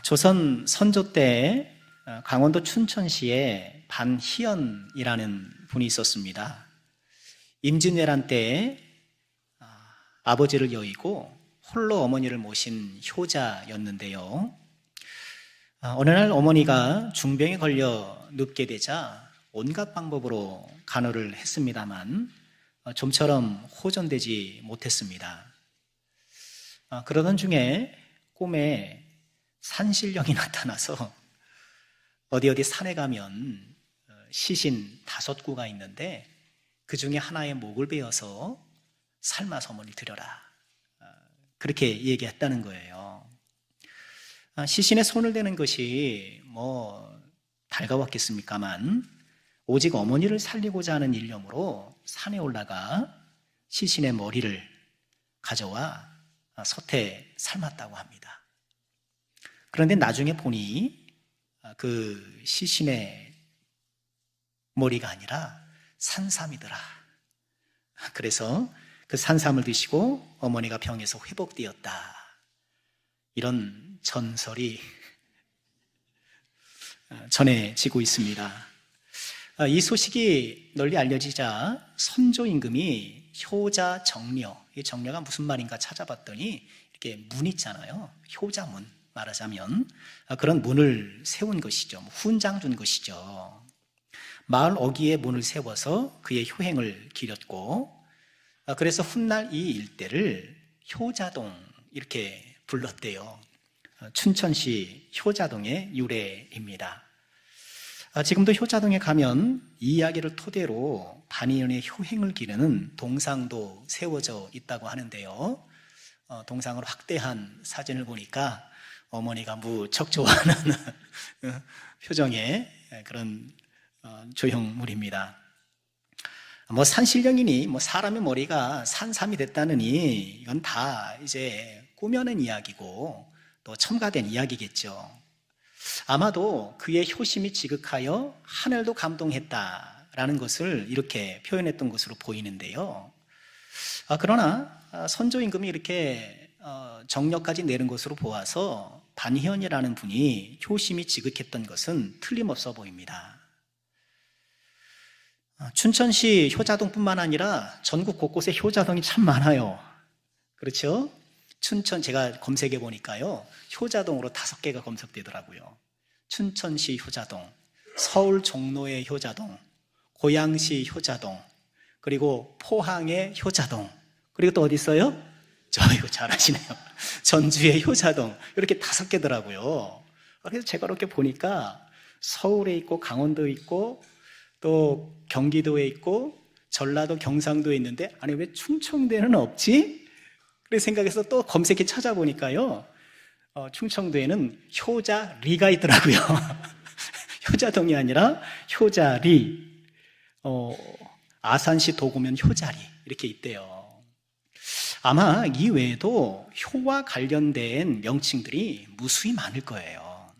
조선 선조 때 강원도 춘천시에 반희연이라는 분이 있었습니다. 임진왜란 때 아버지를 여의고 홀로 어머니를 모신 효자였는데요. 어느 날 어머니가 중병에 걸려 눕게 되자 온갖 방법으로 간호를 했습니다만 좀처럼 호전되지 못했습니다. 그러던 중에 꿈에 산신령이 나타나서 어디 산에 가면 시신 5구가 있는데 그 중에 하나의 목을 베어서 삶아서 어머니 드려라, 그렇게 얘기했다는 거예요. 시신에 손을 대는 것이 달가웠겠습니까만 오직 어머니를 살리고자 하는 일념으로 산에 올라가 시신의 머리를 가져와 솥에 삶았다고 합니다. 그런데 나중에 보니 그 시신의 머리가 아니라 산삼이더라. 그래서 그 산삼을 드시고 어머니가 병에서 회복되었다, 이런 전설이 전해지고 있습니다. 이 소식이 널리 알려지자 선조 임금이 효자 정려, 이 정려가 무슨 말인가 찾아봤더니 이렇게 문 있잖아요. 효자문, 말하자면 그런 문을 세운 것이죠. 훈장 준 것이죠. 마을 어귀에 문을 세워서 그의 효행을 기렸고, 그래서 훗날 이 일대를 효자동 이렇게 불렀대요. 춘천시 효자동의 유래입니다. 지금도 효자동에 가면 이 이야기를 토대로 반희연의 효행을 기르는 동상도 세워져 있다고 하는데요. 동상을 확대한 사진을 보니까 어머니가 무척 좋아하는 표정의 그런 조형물입니다. 산신령이니 사람의 머리가 산삼이 됐다느니 이건 다 이제 꾸며낸 이야기고 또 첨가된 이야기겠죠. 아마도 그의 효심이 지극하여 하늘도 감동했다라는 것을 이렇게 표현했던 것으로 보이는데요. 그러나 선조 임금이 이렇게 정력까지 내는 것으로 보아서 반희연이라는 분이 효심이 지극했던 것은 틀림없어 보입니다. 춘천시 효자동뿐만 아니라 전국 곳곳에 효자동이 참 많아요. 그렇죠? 춘천, 제가 검색해 보니까요, 효자동으로 5개가 검색되더라고요. 춘천시 효자동, 서울 종로의 효자동, 고양시 효자동, 그리고 포항의 효자동, 그리고 또 어디 있어요? 이거 잘하시네요. 전주의 효자동, 이렇게 5개더라고요. 그래서 제가 이렇게 보니까 서울에 있고 강원도에 있고 또 경기도에 있고 전라도 경상도에 있는데 아니 왜 충청도에는 없지? 그래서 생각해서 또 검색해 찾아보니까요, 충청도에는 효자리가 있더라고요. 효자동이 아니라 효자리. 아산시 도구면 효자리 이렇게 있대요. 아마 이 외에도 효와 관련된 명칭들이 무수히 많을 거예요.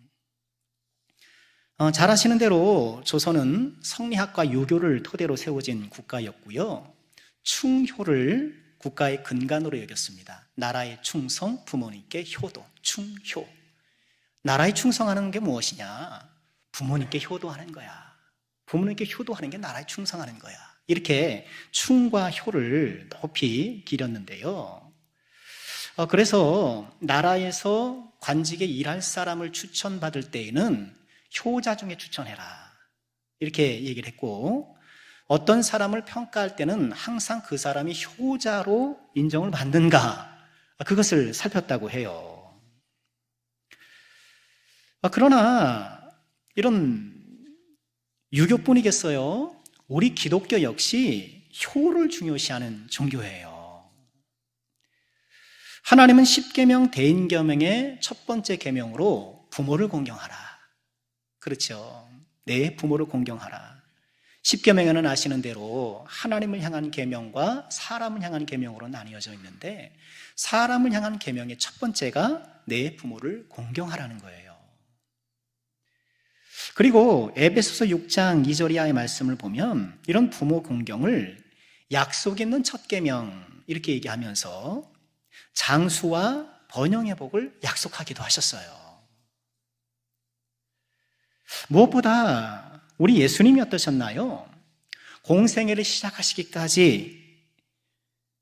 잘 아시는 대로 조선은 성리학과 유교를 토대로 세워진 국가였고요. 충효를 국가의 근간으로 여겼습니다. 나라의 충성, 부모님께 효도, 충효. 나라에 충성하는 게 무엇이냐? 부모님께 효도하는 거야. 부모님께 효도하는 게 나라에 충성하는 거야. 이렇게 충과 효를 높이 기렸는데요. 그래서 나라에서 관직에 일할 사람을 추천받을 때에는 효자 중에 추천해라, 이렇게 얘기를 했고, 어떤 사람을 평가할 때는 항상 그 사람이 효자로 인정을 받는가, 그것을 살폈다고 해요. 그러나 이런 유교뿐이겠어요? 우리 기독교 역시 효를 중요시하는 종교예요. 하나님은 10계명 대인계명의 첫 번째 계명으로 부모를 공경하라, 그렇죠? 내 부모를 공경하라. 10계명에는 아시는 대로 하나님을 향한 계명과 사람을 향한 계명으로 나뉘어져 있는데, 사람을 향한 계명의 첫 번째가 내 부모를 공경하라는 거예요. 그리고 에베소서 6장 2절 이하의 말씀을 보면 이런 부모 공경을 약속 있는 첫 계명 이렇게 얘기하면서 장수와 번영의 복을 약속하기도 하셨어요. 무엇보다 우리 예수님이 어떠셨나요? 공생애를 시작하시기까지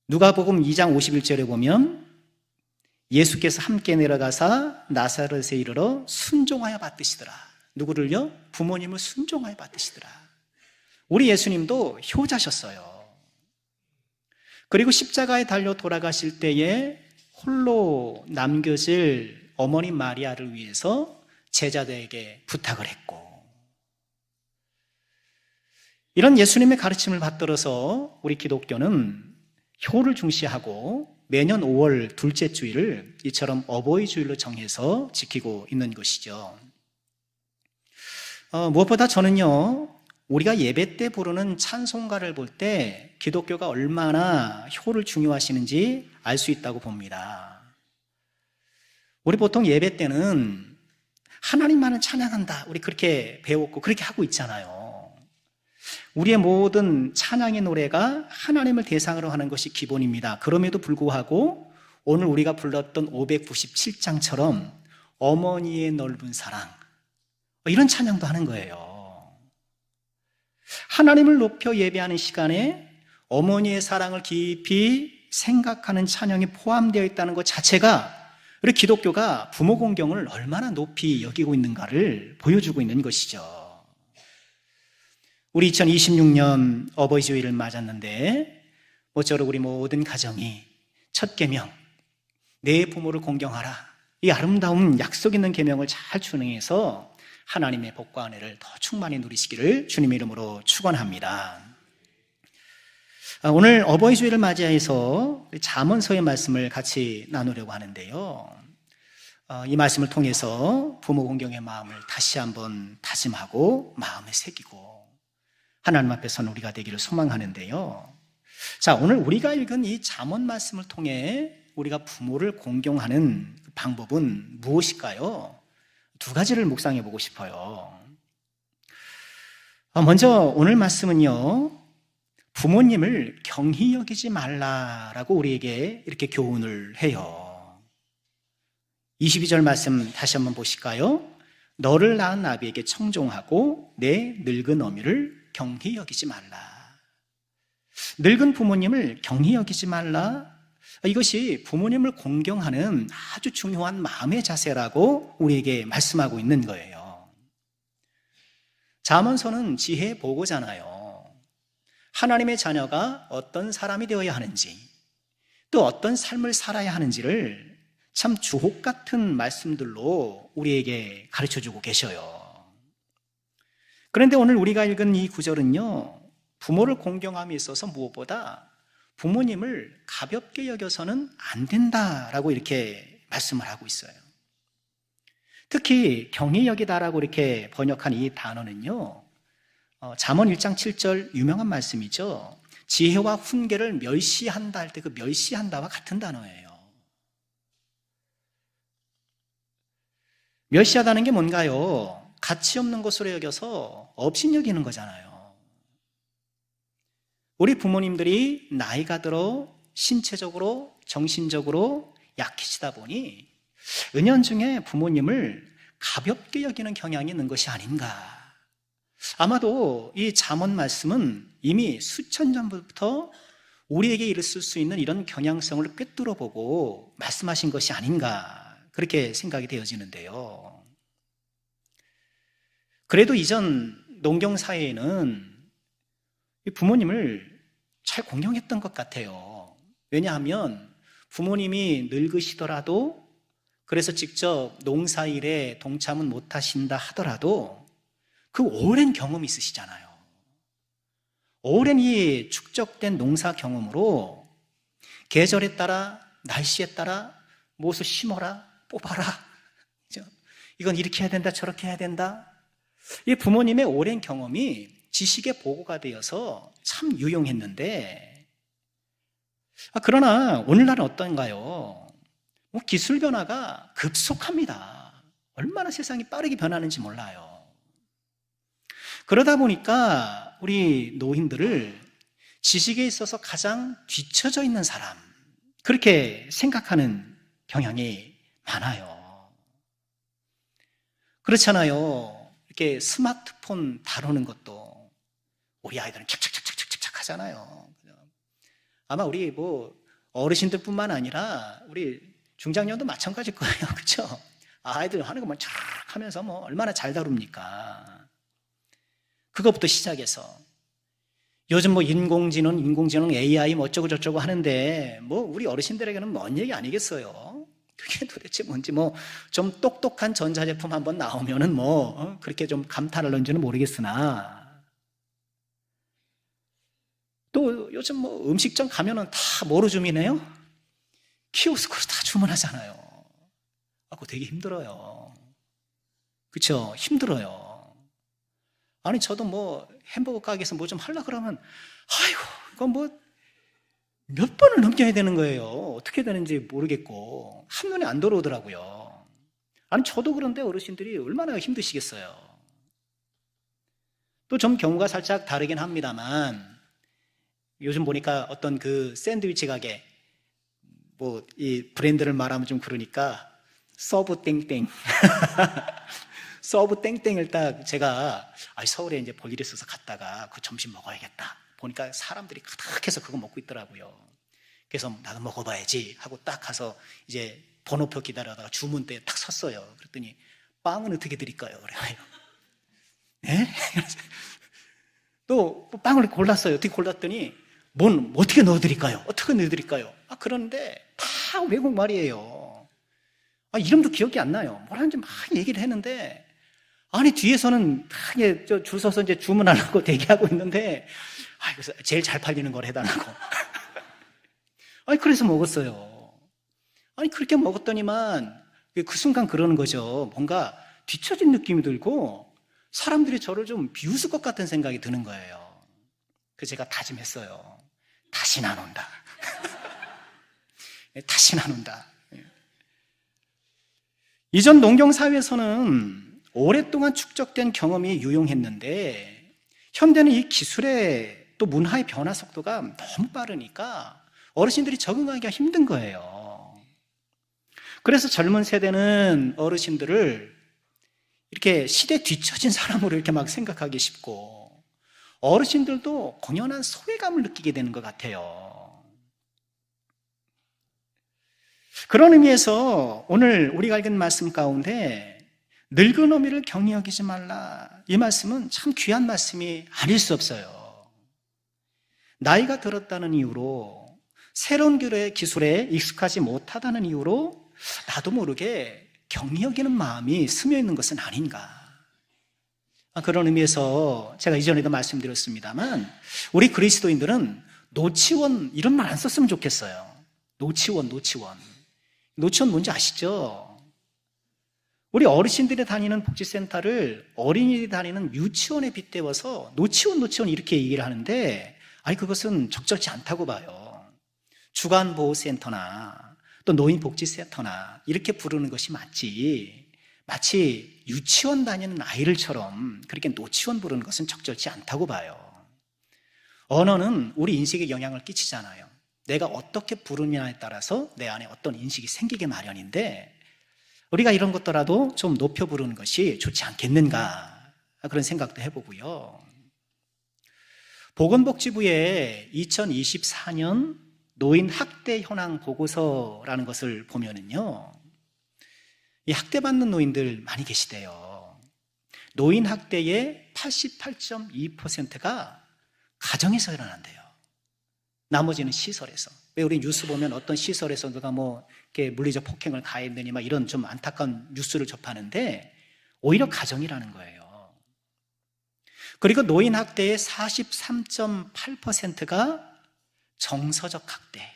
누가복음 2장 51절에 보면 예수께서 함께 내려가사 나사렛에 이르러 순종하여 받드시더라. 누구를요? 부모님을 순종하여 받드시더라. 우리 예수님도 효자셨어요. 그리고 십자가에 달려 돌아가실 때에 홀로 남겨질 어머니 마리아를 위해서 제자들에게 부탁을 했고, 이런 예수님의 가르침을 받들어서 우리 기독교는 효를 중시하고 매년 5월 둘째 주일을 이처럼 어버이 주일로 정해서 지키고 있는 것이죠. 무엇보다 저는요, 우리가 예배 때 부르는 찬송가를 볼 때 기독교가 얼마나 효를 중요하시는지 알 수 있다고 봅니다. 우리 보통 예배 때는 하나님만을 찬양한다, 우리 그렇게 배웠고 그렇게 하고 있잖아요. 우리의 모든 찬양의 노래가 하나님을 대상으로 하는 것이 기본입니다. 그럼에도 불구하고 오늘 우리가 불렀던 597장처럼 어머니의 넓은 사랑, 이런 찬양도 하는 거예요. 하나님을 높여 예배하는 시간에 어머니의 사랑을 깊이 생각하는 찬양이 포함되어 있다는 것 자체가 우리 기독교가 부모 공경을 얼마나 높이 여기고 있는가를 보여주고 있는 것이죠. 우리 2026년 어버이 주일을 맞았는데 모쪼록 우리 모든 가정이 첫 계명, 내 부모를 공경하라, 이 아름다운 약속 있는 계명을 잘 준행해서 하나님의 복과 은혜를 더 충만히 누리시기를 주님의 이름으로 축원합니다. 오늘 어버이 주일을 맞이해서 잠언서의 말씀을 같이 나누려고 하는데요, 이 말씀을 통해서 부모 공경의 마음을 다시 한번 다짐하고 마음에 새기고 하나님 앞에 선 우리가 되기를 소망하는데요. 자, 오늘 우리가 읽은 이 잠언 말씀을 통해 우리가 부모를 공경하는 방법은 무엇일까요? 두 가지를 묵상해 보고 싶어요. 먼저 오늘 말씀은요, 부모님을 경히 여기지 말라라고 우리에게 이렇게 교훈을 해요. 22절 말씀 다시 한번 보실까요? 너를 낳은 아비에게 청종하고 내 늙은 어미를 경히 여기지 말라. 늙은 부모님을 경히 여기지 말라. 이것이 부모님을 공경하는 아주 중요한 마음의 자세라고 우리에게 말씀하고 있는 거예요. 잠언서는 지혜의 보고잖아요. 하나님의 자녀가 어떤 사람이 되어야 하는지, 또 어떤 삶을 살아야 하는지를 참 주옥 같은 말씀들로 우리에게 가르쳐주고 계셔요. 그런데 오늘 우리가 읽은 이 구절은요, 부모를 공경함에 있어서 무엇보다 부모님을 가볍게 여겨서는 안 된다라고 이렇게 말씀을 하고 있어요. 특히 경히 여기다라고 이렇게 번역한 이 단어는요, 잠언 1장 7절 유명한 말씀이죠. 지혜와 훈계를 멸시한다 할 때 그 멸시한다와 같은 단어예요. 멸시하다는 게 뭔가요? 가치 없는 것으로 여겨서 업신여기는 거잖아요. 우리 부모님들이 나이가 들어 신체적으로 정신적으로 약해지다 보니 은연중에 부모님을 가볍게 여기는 경향이 있는 것이 아닌가. 아마도 이 잠언 말씀은 이미 수천 년부터 우리에게 있을 수 있는 이런 경향성을 꿰뚫어 보고 말씀하신 것이 아닌가, 그렇게 생각이 되어지는데요. 그래도 이전 농경 사회에는 부모님을 잘 공경했던 것 같아요. 왜냐하면 부모님이 늙으시더라도, 그래서 직접 농사일에 동참은 못하신다 하더라도 그 오랜 경험이 있으시잖아요. 오랜 이 축적된 농사 경험으로 계절에 따라, 날씨에 따라 무엇을 심어라, 뽑아라, 이건 이렇게 해야 된다, 저렇게 해야 된다, 이 부모님의 오랜 경험이 지식의 보고가 되어서 참 유용했는데, 그러나 오늘날은 어떤가요? 기술 변화가 급속합니다. 얼마나 세상이 빠르게 변하는지 몰라요. 그러다 보니까 우리 노인들을 지식에 있어서 가장 뒤처져 있는 사람, 그렇게 생각하는 경향이 많아요. 그렇잖아요. 이렇게 스마트폰 다루는 것도 우리 아이들은 찹찹찹찹찹찹 하잖아요. 아마 우리 어르신들뿐만 아니라 우리 중장년도 마찬가지일 거예요. 그렇죠? 아이들 하는 것만 쫙 하면서 얼마나 잘 다룹니까? 그것부터 시작해서 요즘 인공지능 AI 어쩌고 하는데 우리 어르신들에게는 먼 얘기 아니겠어요? 그게 도대체 뭔지 좀 똑똑한 전자제품 한번 나오면은 그렇게 좀 감탄을 하는지는 모르겠으나 또 요즘 음식점 가면은 다 뭐로 주문해요? 키오스크로 다 주문하잖아요. 그거 되게 힘들어요. 그렇죠? 힘들어요. 아니 저도 햄버거 가게에서 좀 하려고 그러면 아이고 이거 몇 번을 넘겨야 되는 거예요. 어떻게 되는지 모르겠고 한눈에 안 들어오더라고요. 아니 저도 그런데 어르신들이 얼마나 힘드시겠어요. 또 좀 경우가 살짝 다르긴 합니다만 요즘 보니까 어떤 그 샌드위치 가게 이 브랜드를 말하면 좀 그러니까 서브 땡땡 서브 땡땡을 딱 제가 서울에 이제 볼 일이 있어서 갔다가 그 점심 먹어야겠다 보니까 사람들이 가득해서 그거 먹고 있더라고요. 그래서 나도 먹어봐야지 하고 딱 가서 이제 번호표 기다려다가 주문대에 딱 섰어요. 그랬더니 빵은 어떻게 드릴까요? 그래요. 네? 또 빵을 골랐어요. 어떻게 골랐더니 어떻게 넣어드릴까요? 어떻게 넣어드릴까요? 그런데 다 외국 말이에요. 이름도 기억이 안 나요. 뭐라는지 막 얘기를 했는데 아니 뒤에서는 줄 서서 이제 주문하려고 대기하고 있는데 그래서 제일 잘 팔리는 걸 해달라고. 그래서 먹었어요. 그렇게 먹었더니만 그 순간 그러는 거죠. 뭔가 뒤처진 느낌이 들고 사람들이 저를 좀 비웃을 것 같은 생각이 드는 거예요. 그래서 제가 다짐했어요. 다시는 안 온다. 다시는 안 온다. 이전 농경사회에서는 오랫동안 축적된 경험이 유용했는데 현대는 이 기술의 또 문화의 변화 속도가 너무 빠르니까 어르신들이 적응하기가 힘든 거예요. 그래서 젊은 세대는 어르신들을 이렇게 시대 뒤처진 사람으로 이렇게 막 생각하기 쉽고 어르신들도 공연한 소외감을 느끼게 되는 것 같아요. 그런 의미에서 오늘 우리가 읽은 말씀 가운데 늙은 어미를 경히 여기지 말라, 이 말씀은 참 귀한 말씀이 아닐 수 없어요. 나이가 들었다는 이유로 새로운 기술에 익숙하지 못하다는 이유로 나도 모르게 경히 여기는 마음이 스며 있는 것은 아닌가. 그런 의미에서 제가 이전에도 말씀드렸습니다만 우리 그리스도인들은 노치원 이런 말 안 썼으면 좋겠어요. 노치원 뭔지 아시죠? 우리 어르신들이 다니는 복지센터를 어린이들이 다니는 유치원에 빗대어서 노치원 이렇게 얘기를 하는데 그것은 적절치 않다고 봐요. 주간보호센터나 또 노인복지센터나 이렇게 부르는 것이 맞지, 마치 유치원 다니는 아이들처럼 그렇게 노치원 부르는 것은 적절치 않다고 봐요. 언어는 우리 인식에 영향을 끼치잖아요. 내가 어떻게 부르냐에 따라서 내 안에 어떤 인식이 생기게 마련인데 우리가 이런 것더라도 좀 높여 부르는 것이 좋지 않겠는가, 그런 생각도 해보고요. 보건복지부의 2024년 노인 학대 현황 보고서라는 것을 보면은요, 이 학대받는 노인들 많이 계시대요. 노인 학대의 88.2%가 가정에서 일어난대요. 나머지는 시설에서. 왜 우리 뉴스 보면 어떤 시설에서 누가 이렇게 물리적 폭행을 가했느니 막 이런 좀 안타까운 뉴스를 접하는데 오히려 가정이라는 거예요. 그리고 노인 학대의 43.8%가 정서적 학대,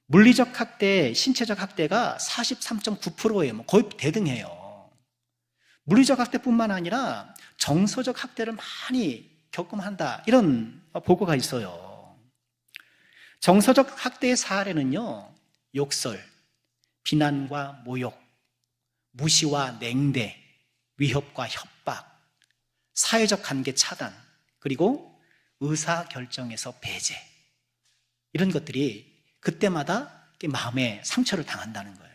물리적 학대, 신체적 학대가 43.9%예요. 거의 대등해요. 물리적 학대뿐만 아니라 정서적 학대를 많이 겪음한다, 이런 보고가 있어요. 정서적 학대의 사례는요, 욕설, 비난과 모욕, 무시와 냉대, 위협과 협박, 사회적 관계 차단, 그리고 의사결정에서 배제, 이런 것들이 그때마다 마음에 상처를 당한다는 거예요.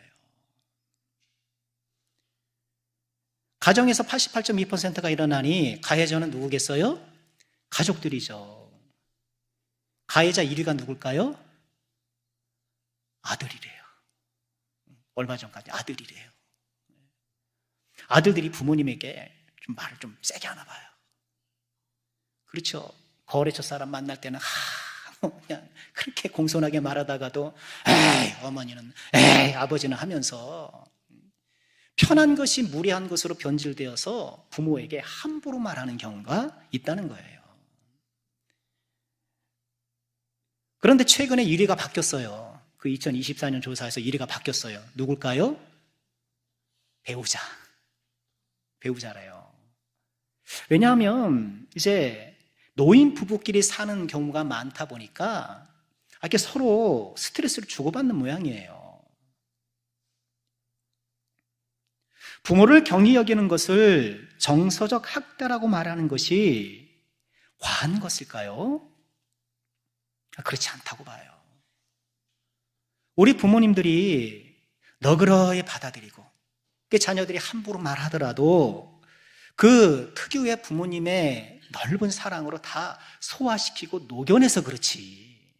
가정에서 88.2%가 일어나니 가해자는 누구겠어요? 가족들이죠. 가해자 1위가 누굴까요? 아들이래요. 얼마 전까지 아들이래요. 아들들이 부모님에게 좀 말을 좀 세게 하나 봐요. 그렇죠. 거래처 사람 만날 때는 그냥 그렇게 공손하게 말하다가도 에이 어머니는 에이 아버지는 하면서 편한 것이 무례한 것으로 변질되어서 부모에게 함부로 말하는 경우가 있다는 거예요. 그런데 최근에 1위가 바뀌었어요. 그 2024년 조사에서 1위가 바뀌었어요. 누굴까요? 배우자래요. 왜냐하면 이제 노인 부부끼리 사는 경우가 많다 보니까 이렇게 서로 스트레스를 주고받는 모양이에요. 부모를 경히 여기는 것을 정서적 학대라고 말하는 것이 과한 것일까요? 그렇지 않다고 봐요. 우리 부모님들이 너그러이 받아들이고 자녀들이 함부로 말하더라도 그 특유의 부모님의 넓은 사랑으로 다 소화시키고 녹여내서 그렇지.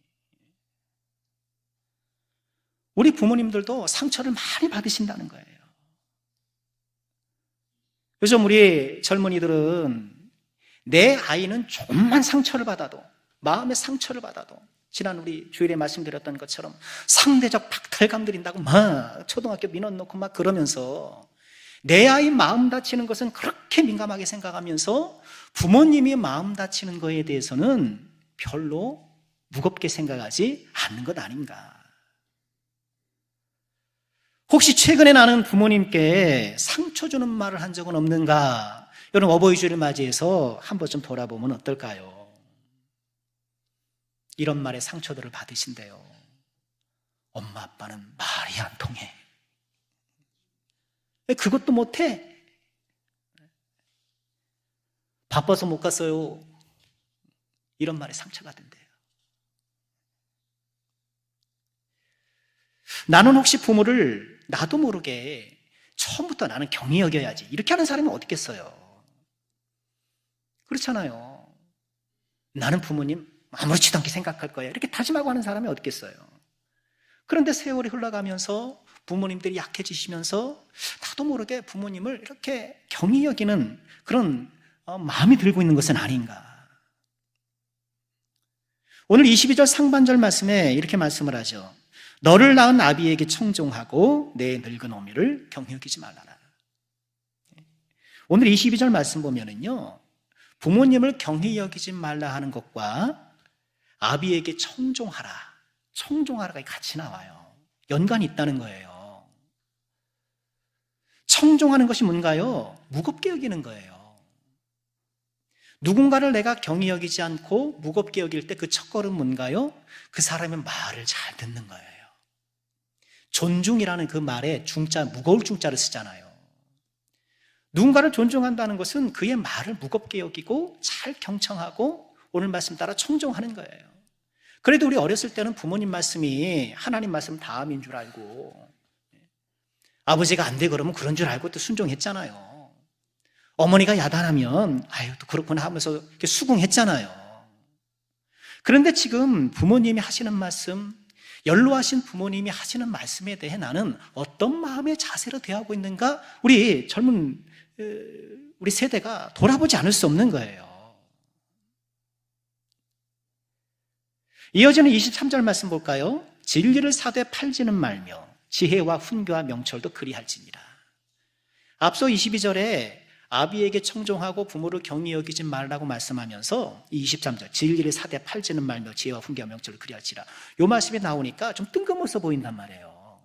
우리 부모님들도 상처를 많이 받으신다는 거예요. 요즘 우리 젊은이들은 내 아이는 조금만 상처를 받아도, 마음의 상처를 받아도, 지난 우리 주일에 말씀드렸던 것처럼 상대적 박탈감 들인다고 막 초등학교 민원 놓고 막 그러면서 내 아이 마음 다치는 것은 그렇게 민감하게 생각하면서 부모님이 마음 다치는 거에 대해서는 별로 무겁게 생각하지 않는 것 아닌가. 혹시 최근에 나는 부모님께 상처 주는 말을 한 적은 없는가? 여러분 어버이 주일을 맞이해서 한번 좀 돌아보면 어떨까요? 이런 말에 상처들을 받으신대요. 엄마 아빠는 말이 안 통해. 그것도 못해. 바빠서 못 갔어요. 이런 말에 상처받은대요. 나는 혹시 부모를 나도 모르게 처음부터 나는 경히 여겨야지 이렇게 하는 사람이 어디 있겠어요? 그렇잖아요. 나는 부모님 아무렇지도 않게 생각할 거야 이렇게 다짐하고 하는 사람이 어디 있겠어요? 그런데 세월이 흘러가면서 부모님들이 약해지시면서 나도 모르게 부모님을 이렇게 경히 여기는 그런 마음이 들고 있는 것은 아닌가. 오늘 22절 상반절 말씀에 이렇게 말씀을 하죠. 너를 낳은 아비에게 청종하고 내 늙은 어미를 경히 여기지 말라라. 오늘 22절 말씀 보면은요, 부모님을 경히 여기지 말라 하는 것과 아비에게 청종하라가 같이 나와요. 연관이 있다는 거예요. 청종하는 것이 뭔가요? 무겁게 여기는 거예요. 누군가를 내가 경히 여기지 않고 무겁게 여길 때 그 첫걸음 뭔가요? 그 사람의 말을 잘 듣는 거예요. 존중이라는 그 말에 중자, 무거울 중자를 쓰잖아요. 누군가를 존중한다는 것은 그의 말을 무겁게 여기고 잘 경청하고 오늘 말씀 따라 청종하는 거예요. 그래도 우리 어렸을 때는 부모님 말씀이 하나님 말씀 다음인 줄 알고 아버지가 안 돼 그러면 그런 줄 알고 또 순종했잖아요. 어머니가 야단하면 아유 또 그렇구나 하면서 이렇게 수긍했잖아요. 그런데 지금 부모님이 하시는 말씀, 연로하신 부모님이 하시는 말씀에 대해 나는 어떤 마음의 자세로 대하고 있는가? 우리 젊은 우리 세대가 돌아보지 않을 수 없는 거예요. 이어지는 23절 말씀 볼까요? 진리를 사되 팔지는 말며 지혜와 훈교와 명철도 그리할지니라. 앞서 22절에 아비에게 청종하고 부모를 경히 여기지 말라고 말씀하면서 이 23절 진리를 사되 팔지는 말며 지혜와 훈교와 명철을 그리할지라. 이 말씀이 나오니까 좀 뜬금없어 보인단 말이에요.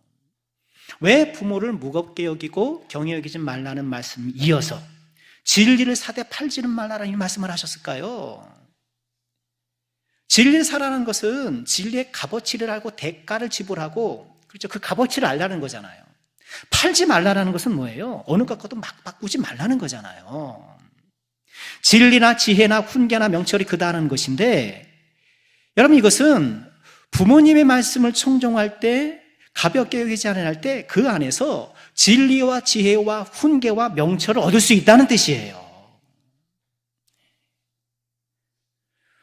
왜 부모를 무겁게 여기고 경히 여기지 말라는 말씀 이어서 진리를 사되 팔지는 말라는 이 말씀을 하셨을까요? 진리를 사라는 것은 진리의 값어치를 알고 대가를 지불하고, 그렇죠? 그 값어치를 알라는 거잖아요. 팔지 말라는 것은 뭐예요? 어느 것과도 막 바꾸지 말라는 거잖아요. 진리나 지혜나 훈계나 명철이 그다는 것인데, 여러분 이것은 부모님의 말씀을 청종할 때, 가볍게 여기지 않을 때 그 안에서 진리와 지혜와 훈계와 명철을 얻을 수 있다는 뜻이에요.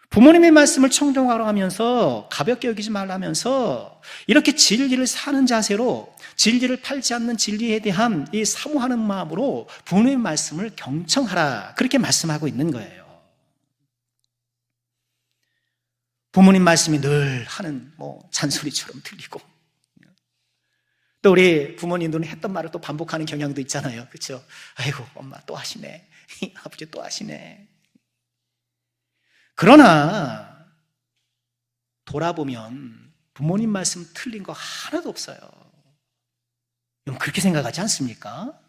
부모님의 말씀을 청종하라 하면서 가볍게 여기지 말라면서 이렇게 진리를 사는 자세로 진리를 팔지 않는 진리에 대한 이 사모하는 마음으로 부모님의 말씀을 경청하라, 그렇게 말씀하고 있는 거예요. 부모님 말씀이 늘 하는 잔소리처럼 들리고, 또 우리 부모님들은 했던 말을 또 반복하는 경향도 있잖아요. 그렇죠? 아이고 엄마 또 하시네, 아버지 또 하시네. 그러나 돌아보면 부모님 말씀 틀린 거 하나도 없어요. 여러분 그렇게 생각하지 않습니까?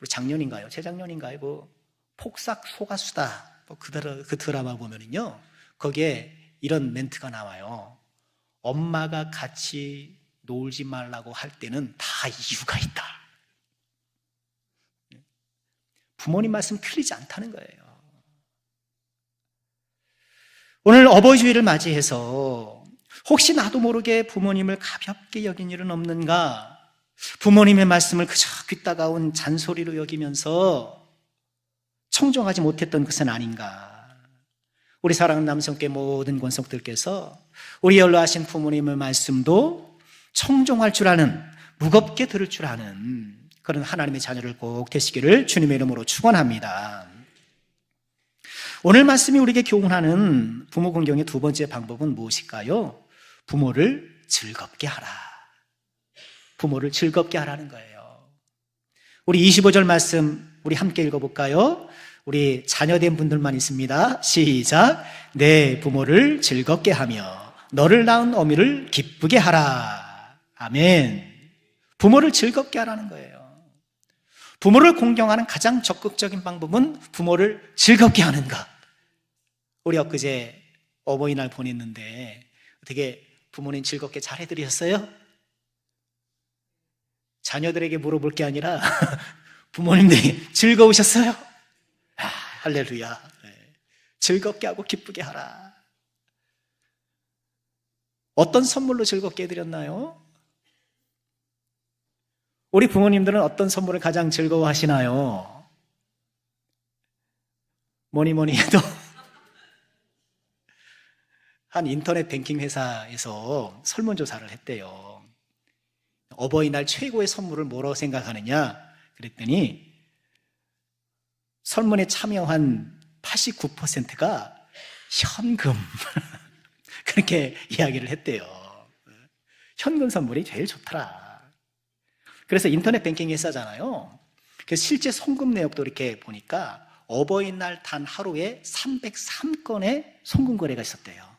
작년인가요? 재작년인가요? 폭삭 소가수다, 그 드라마 보면은요, 거기에 이런 멘트가 나와요. 엄마가 같이 놀지 말라고 할 때는 다 이유가 있다. 부모님 말씀 틀리지 않다는 거예요. 오늘 어버이 주일을 맞이해서 혹시 나도 모르게 부모님을 가볍게 여긴 일은 없는가? 부모님의 말씀을 그저 귀따가운 잔소리로 여기면서 청종하지 못했던 것은 아닌가? 우리 사랑하는 남성께 모든 권속들께서 우리 연로하신 부모님의 말씀도 청종할 줄 아는, 무겁게 들을 줄 아는 그런 하나님의 자녀를 꼭 되시기를 주님의 이름으로 축원합니다. 오늘 말씀이 우리에게 교훈하는 부모 공경의 두 번째 방법은 무엇일까요? 부모를 즐겁게 하라. 부모를 즐겁게 하라는 거예요. 우리 25절 말씀 우리 함께 읽어볼까요? 우리 자녀된 분들만 있습니다. 시작. 내 부모를 즐겁게 하며 너를 낳은 어미를 기쁘게 하라. 아멘. 부모를 즐겁게 하라는 거예요. 부모를 공경하는 가장 적극적인 방법은 부모를 즐겁게 하는 것. 우리 엊그제 어버이날 보냈는데 어떻게 부모님 즐겁게 잘 해드리셨어요? 자녀들에게 물어볼 게 아니라 부모님들이 즐거우셨어요? 아, 할렐루야. 네. 즐겁게 하고 기쁘게 하라. 어떤 선물로 즐겁게 해드렸나요? 우리 부모님들은 어떤 선물을 가장 즐거워하시나요? 뭐니 해도 한 인터넷 뱅킹 회사에서 설문조사를 했대요. 어버이날 최고의 선물을 뭐라고 생각하느냐? 그랬더니 설문에 참여한 89%가 현금 그렇게 이야기를 했대요. 현금 선물이 제일 좋더라. 그래서 인터넷 뱅킹 회사잖아요. 그래서 실제 송금 내역도 이렇게 보니까 어버이날 단 하루에 303건의 송금 거래가 있었대요.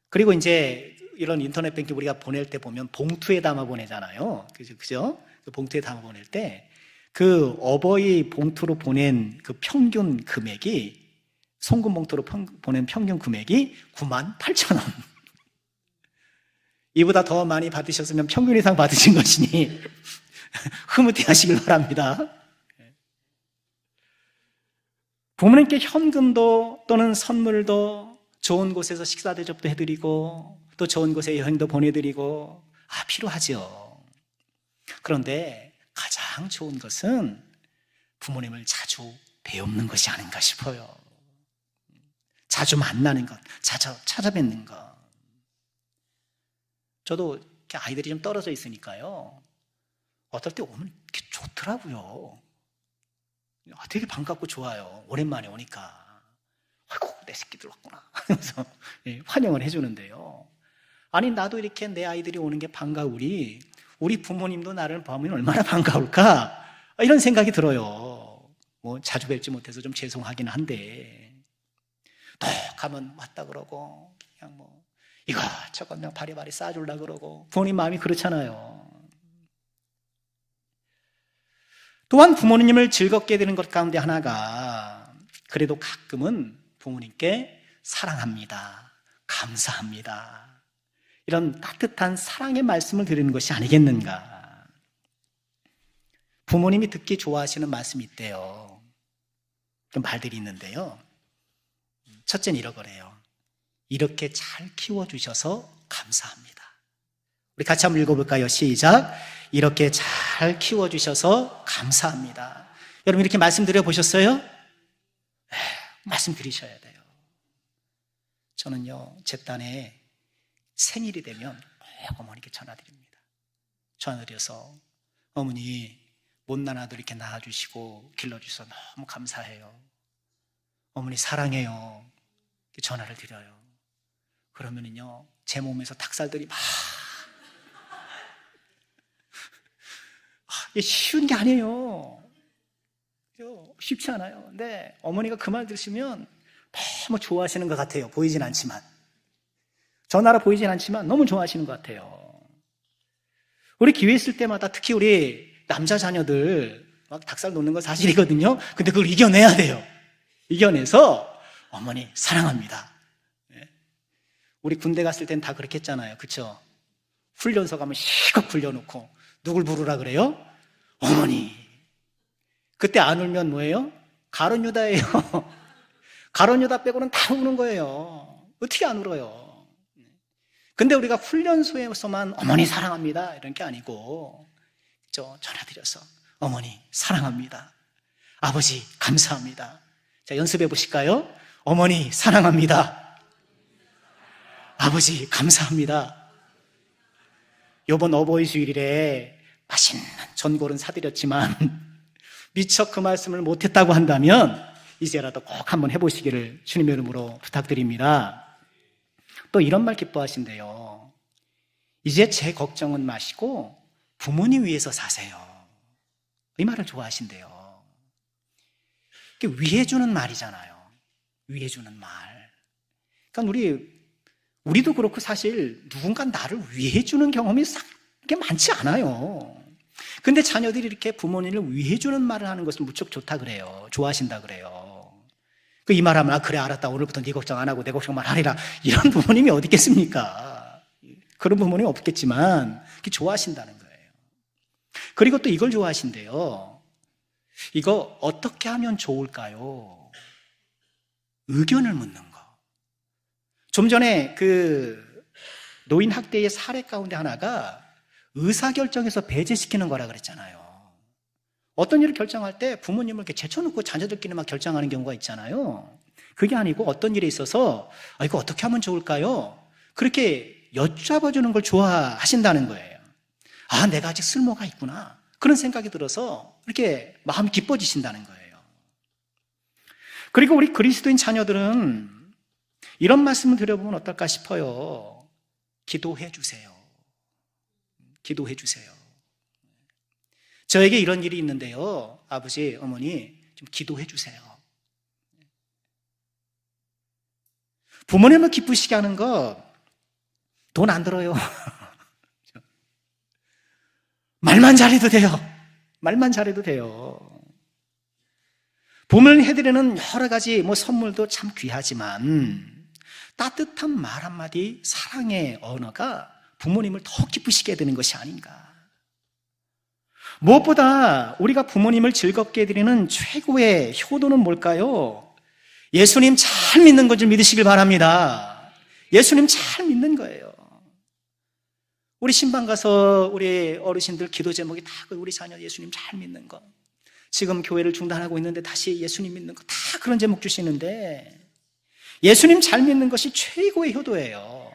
그리고 이제 이런 인터넷 뱅킹 우리가 보낼 때 보면 봉투에 담아 보내잖아요. 그죠? 그 봉투에 담아 보낼 때 그 어버이 봉투로 보낸 그 평균 금액이, 송금 봉투로 보낸 평균 금액이 98,000원. 이보다 더 많이 받으셨으면 평균 이상 받으신 것이니 흐뭇해 하시길 바랍니다. 부모님께 현금도 또는 선물도, 좋은 곳에서 식사 대접도 해드리고 또 좋은 곳에 여행도 보내드리고 필요하죠. 그런데 가장 좋은 것은 부모님을 자주 뵈옵는 것이 아닌가 싶어요. 자주 만나는 것, 자주 찾아뵙는 것. 저도 아이들이 좀 떨어져 있으니까요, 어떨 때 오면 이렇게 좋더라고요. 되게 반갑고 좋아요. 오랜만에 오니까. 아이고 내 새끼들 왔구나 하면서 환영을 해주는데요. 아니 나도 이렇게 내 아이들이 오는 게 반가우리 우리 부모님도 나를 보면 얼마나 반가울까, 이런 생각이 들어요. 자주 뵙지 못해서 좀 죄송하긴 한데, 또 가면 왔다 그러고 그냥 이것저것 그냥 바리바리 싸주려 그러고, 부모님 마음이 그렇잖아요. 또한 부모님을 즐겁게 해드리는 것 가운데 하나가, 그래도 가끔은 부모님께 사랑합니다, 감사합니다, 이런 따뜻한 사랑의 말씀을 드리는 것이 아니겠는가. 부모님이 듣기 좋아하시는 말씀이 있대요. 그 말들이 있는데요, 첫째는 이러거래요. 이렇게 잘 키워주셔서 감사합니다. 우리 같이 한번 읽어볼까요? 시작. 이렇게 잘 키워주셔서 감사합니다. 여러분 이렇게 말씀드려 보셨어요? 말씀드리셔야 돼요. 저는요, 제 딸의 생일이 되면 꼭 어머니께 전화드립니다. 전화드려서 어머니 못난 아들 이렇게 낳아주시고 길러주셔서 너무 감사해요. 어머니 사랑해요. 이렇게 전화를 드려요. 그러면은요, 제 몸에서 닭살들이 막 이게 쉬운 게 아니에요. 쉽지 않아요. 근데 어머니가 그 말 들으시면 너무 좋아하시는 것 같아요. 보이진 않지만. 전화로 보이진 않지만 너무 좋아하시는 것 같아요. 우리 기회 있을 때마다 특히 우리 남자 자녀들 막 닭살 놓는 건 사실이거든요. 근데 그걸 이겨내야 돼요. 이겨내서 어머니 사랑합니다. 우리 군대 갔을 땐 다 그렇게 했잖아요. 그렇죠? 훈련소 가면 실컷 훈려놓고 누굴 부르라 그래요? 어머니. 그때 안 울면 뭐예요? 가론유다예요. 가론유다 빼고는 다 우는 거예요. 어떻게 안 울어요? 근데 우리가 훈련소에서만 어머니 사랑합니다 이런 게 아니고, 그렇죠? 전화드려서 어머니 사랑합니다. 아버지 감사합니다. 자, 연습해 보실까요? 어머니 사랑합니다. 아버지 감사합니다. 이번 어버이 주일에 맛있는 전골은 사드렸지만 미처 그 말씀을 못했다고 한다면 이제라도 꼭 한번 해보시기를 주님의 이름으로 부탁드립니다. 또 이런 말 기뻐하신대요. 이제 제 걱정은 마시고 부모님 위해서 사세요. 이 말을 좋아하신대요. 이게 위해주는 말이잖아요. 위해주는 말. 그러니까 우리도 그렇고 사실 누군가 나를 위해주는 경험이 그렇게 많지 않아요. 근데 자녀들이 이렇게 부모님을 위해주는 말을 하는 것은 무척 좋다 그래요. 좋아하신다 그래요. 이 말하면 그래 알았다. 오늘부터 네 걱정 안 하고 내 걱정만 하리라. 이런 부모님이 어디 있겠습니까? 그런 부모님이 없겠지만 좋아하신다는 거예요. 그리고 또 이걸 좋아하신대요. 이거 어떻게 하면 좋을까요? 의견을 묻는 거. 좀 전에 그 노인 학대의 사례 가운데 하나가 의사결정에서 배제시키는 거라 그랬잖아요. 어떤 일을 결정할 때 부모님을 이렇게 제쳐놓고 자녀들끼리 막 결정하는 경우가 있잖아요. 그게 아니고 어떤 일에 있어서 이거 어떻게 하면 좋을까요? 그렇게 여쭤봐주는 걸 좋아하신다는 거예요. 내가 아직 쓸모가 있구나. 그런 생각이 들어서 이렇게 마음이 기뻐지신다는 거예요. 그리고 우리 그리스도인 자녀들은 이런 말씀을 드려보면 어떨까 싶어요. 기도해 주세요. 기도해 주세요. 저에게 이런 일이 있는데요. 아버지, 어머니 좀 기도해 주세요. 부모님을 기쁘시게 하는 거 돈 안 들어요. 말만 잘해도 돼요. 말만 잘해도 돼요. 부모님 해드리는 여러 가지 선물도 참 귀하지만 따뜻한 말 한마디, 사랑의 언어가 부모님을 더 기쁘시게 해드리는 것이 아닌가. 무엇보다 우리가 부모님을 즐겁게 해드리는 최고의 효도는 뭘까요? 예수님 잘 믿는 것을 믿으시길 바랍니다. 예수님 잘 믿는 거예요. 우리 신방 가서 우리 어르신들 기도 제목이 다 우리 자녀 예수님 잘 믿는 거. 지금 교회를 중단하고 있는데 다시 예수님 믿는 거 다 그런 제목 주시는데 예수님 잘 믿는 것이 최고의 효도예요.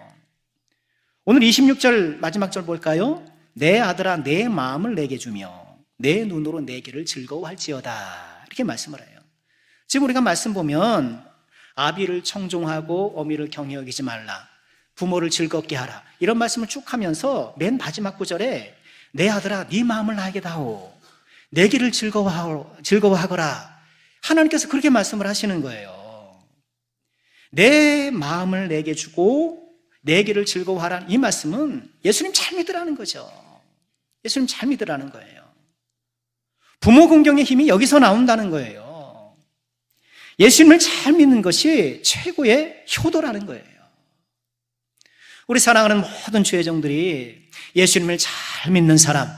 오늘 26절 마지막 절 볼까요? 내 아들아 내 마음을 내게 주며 내 눈으로 내 길을 즐거워할지어다. 이렇게 말씀을 해요. 지금 우리가 말씀 보면 아비를 청종하고 어미를 경히 여기지 말라. 부모를 즐겁게 하라. 이런 말씀을 쭉 하면서 맨 마지막 구절에 내 아들아 네 마음을 나에게 다오. 내 길을 즐거워하거라. 하나님께서 그렇게 말씀을 하시는 거예요. 내 마음을 내게 주고 내 길을 즐거워하라는 이 말씀은 예수님 잘 믿으라는 거죠. 예수님 잘 믿으라는 거예요. 부모 공경의 힘이 여기서 나온다는 거예요. 예수님을 잘 믿는 것이 최고의 효도라는 거예요. 우리 사랑하는 모든 죄종들이 예수님을 잘 믿는 사람,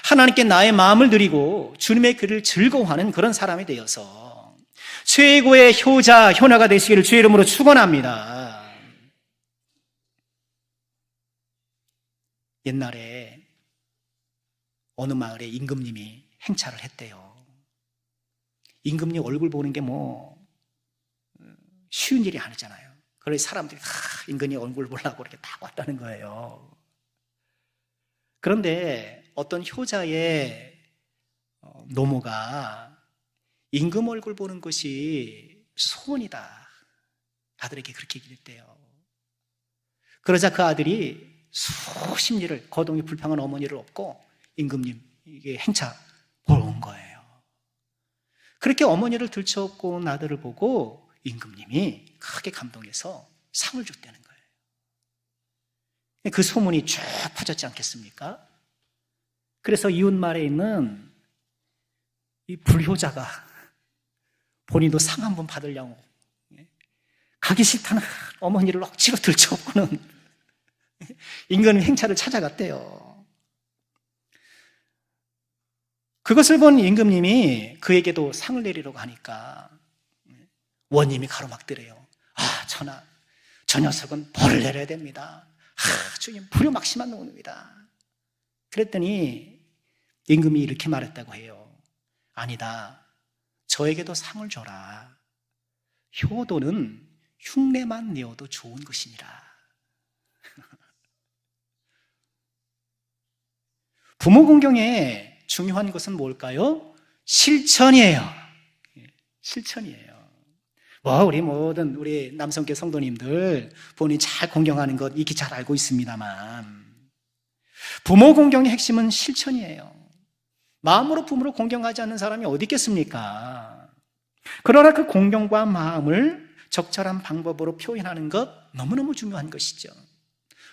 하나님께 나의 마음을 드리고 주님의 길을 즐거워하는 그런 사람이 되어서 최고의 효자, 효녀가 되시기를 주의 이름으로 축원합니다. 옛날에 어느 마을에 임금님이 행차를 했대요. 임금님 얼굴 보는 게 쉬운 일이 아니잖아요. 그래서 사람들이 다 임금님 얼굴 보려고 이렇게 다 왔다는 거예요. 그런데 어떤 효자의 노모가 임금 얼굴 보는 것이 소원이다. 아들에게 그렇게 얘기했대요. 그러자 그 아들이 수십 리를 거동이 불평한 어머니를 업고 임금님 이게 행차 보러 온 거예요. 그렇게 어머니를 들쳐업고 온 아들을 보고 임금님이 크게 감동해서 상을 줬다는 거예요. 그 소문이 쭉 퍼졌지 않겠습니까? 그래서 이웃마을에 있는 이 불효자가 본인도 상 한 번 받으려고 가기 싫다는 어머니를 억지로 들쳐업고는 임금님 행차를 찾아갔대요. 그것을 본 임금님이 그에게도 상을 내리려고 하니까 원님이 가로막더래요. 전하, 저 녀석은 벌을 내려야 됩니다. 주님, 불효막심한 놈입니다. 그랬더니 임금이 이렇게 말했다고 해요. 아니다, 저에게도 상을 줘라. 효도는 흉내만 내어도 좋은 것이니라. 부모 공경에 중요한 것은 뭘까요? 실천이에요. 실천이에요. 우리 모든 우리 남성계 성도님들 본인이 잘 공경하는 것 익히 잘 알고 있습니다만 부모 공경의 핵심은 실천이에요. 마음으로 부모를 공경하지 않는 사람이 어디 있겠습니까? 그러나 그 공경과 마음을 적절한 방법으로 표현하는 것 너무너무 중요한 것이죠.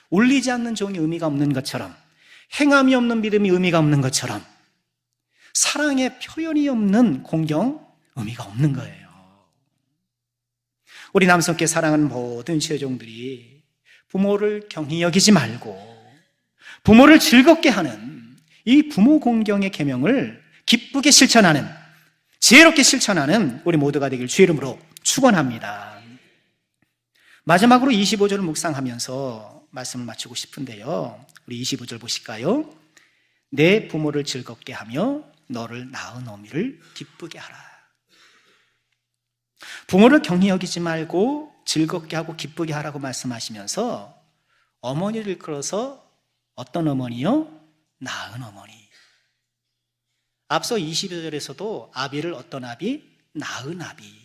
울리지 않는 종이 의미가 없는 것처럼, 행함이 없는 믿음이 의미가 없는 것처럼, 사랑의 표현이 없는 공경 의미가 없는 거예요. 우리 남성께 사랑하는 모든 시여종들이 부모를 경히 여기지 말고 부모를 즐겁게 하는 이 부모 공경의 계명을 기쁘게 실천하는, 지혜롭게 실천하는 우리 모두가 되길 주의 이름으로 축원합니다. 마지막으로 25절을 묵상하면서 말씀을 마치고 싶은데요, 우리 25절 보실까요? 내 부모를 즐겁게 하며 너를 낳은 어미를 기쁘게 하라. 부모를 경히 여기지 말고 즐겁게 하고 기쁘게 하라고 말씀하시면서 어머니를 끌어서 어떤 어머니요? 낳은 어머니. 앞서 22절에서도 아비를 어떤 아비? 낳은 아비.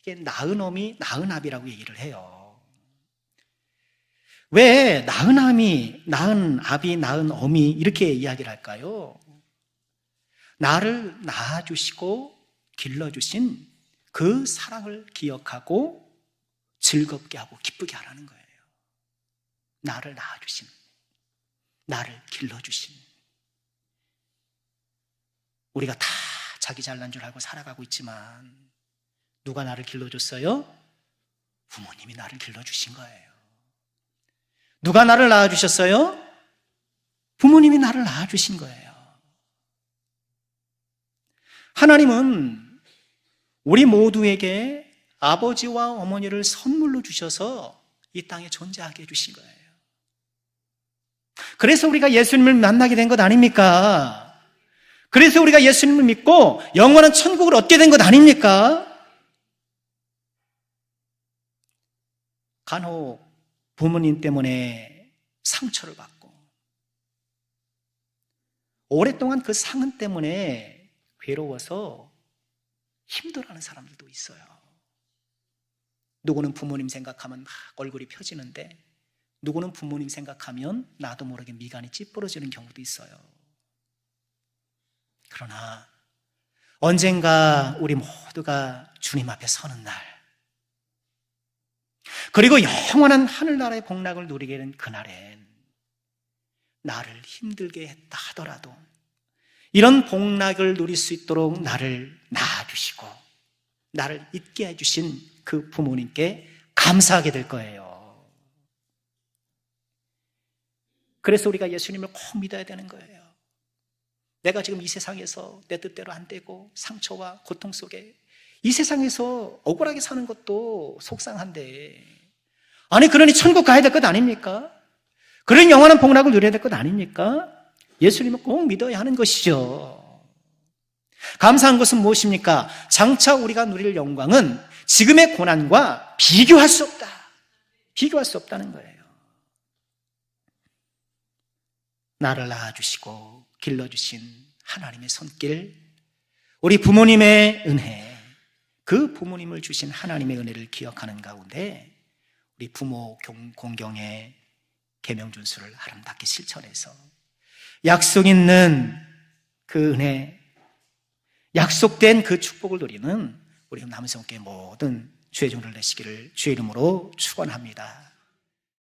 이게 낳은 어미, 낳은 아비라고 얘기를 해요. 왜 낳은 아미, 낳은 아비, 낳은 어미 이렇게 이야기를 할까요? 나를 낳아주시고 길러주신 그 사랑을 기억하고 즐겁게 하고 기쁘게 하라는 거예요. 나를 낳아주신, 나를 길러주신. 우리가 다 자기 잘난 줄 알고 살아가고 있지만 누가 나를 길러줬어요? 부모님이 나를 길러주신 거예요. 누가 나를 낳아주셨어요? 부모님이 나를 낳아주신 거예요. 하나님은 우리 모두에게 아버지와 어머니를 선물로 주셔서 이 땅에 존재하게 해주신 거예요. 그래서 우리가 예수님을 만나게 된 것 아닙니까? 그래서 우리가 예수님을 믿고 영원한 천국을 얻게 된 것 아닙니까? 간혹 부모님 때문에 상처를 받고 오랫동안 그 상흔 때문에 괴로워서 힘들어하는 사람들도 있어요. 누구는 부모님 생각하면 막 얼굴이 펴지는데 누구는 부모님 생각하면 나도 모르게 미간이 찌푸러지는 경우도 있어요. 그러나 언젠가 우리 모두가 주님 앞에 서는 날, 그리고 영원한 하늘나라의 복락을 누리게 된 그날엔 나를 힘들게 했다 하더라도 이런 복락을 누릴 수 있도록 나를 낳아주시고 나를 있게 해주신 그 부모님께 감사하게 될 거예요. 그래서 우리가 예수님을 꼭 믿어야 되는 거예요. 내가 지금 이 세상에서 내 뜻대로 안 되고 상처와 고통 속에 이 세상에서 억울하게 사는 것도 속상한데, 아니 그러니 천국 가야 될 것 아닙니까? 그런 영원한 복락을 누려야 될 것 아닙니까? 예수님을 꼭 믿어야 하는 것이죠. 감사한 것은 무엇입니까? 장차 우리가 누릴 영광은 지금의 고난과 비교할 수 없다. 비교할 수 없다는 거예요. 나를 낳아주시고 길러주신 하나님의 손길, 우리 부모님의 은혜, 그 부모님을 주신 하나님의 은혜를 기억하는 가운데 우리 부모 공경의 계명 준수를 아름답게 실천해서 약속 있는 그 은혜, 약속된 그 축복을 누리는 우리 남은 성교의 모든 주의 종을 내시기를 주의 이름으로 축원합니다.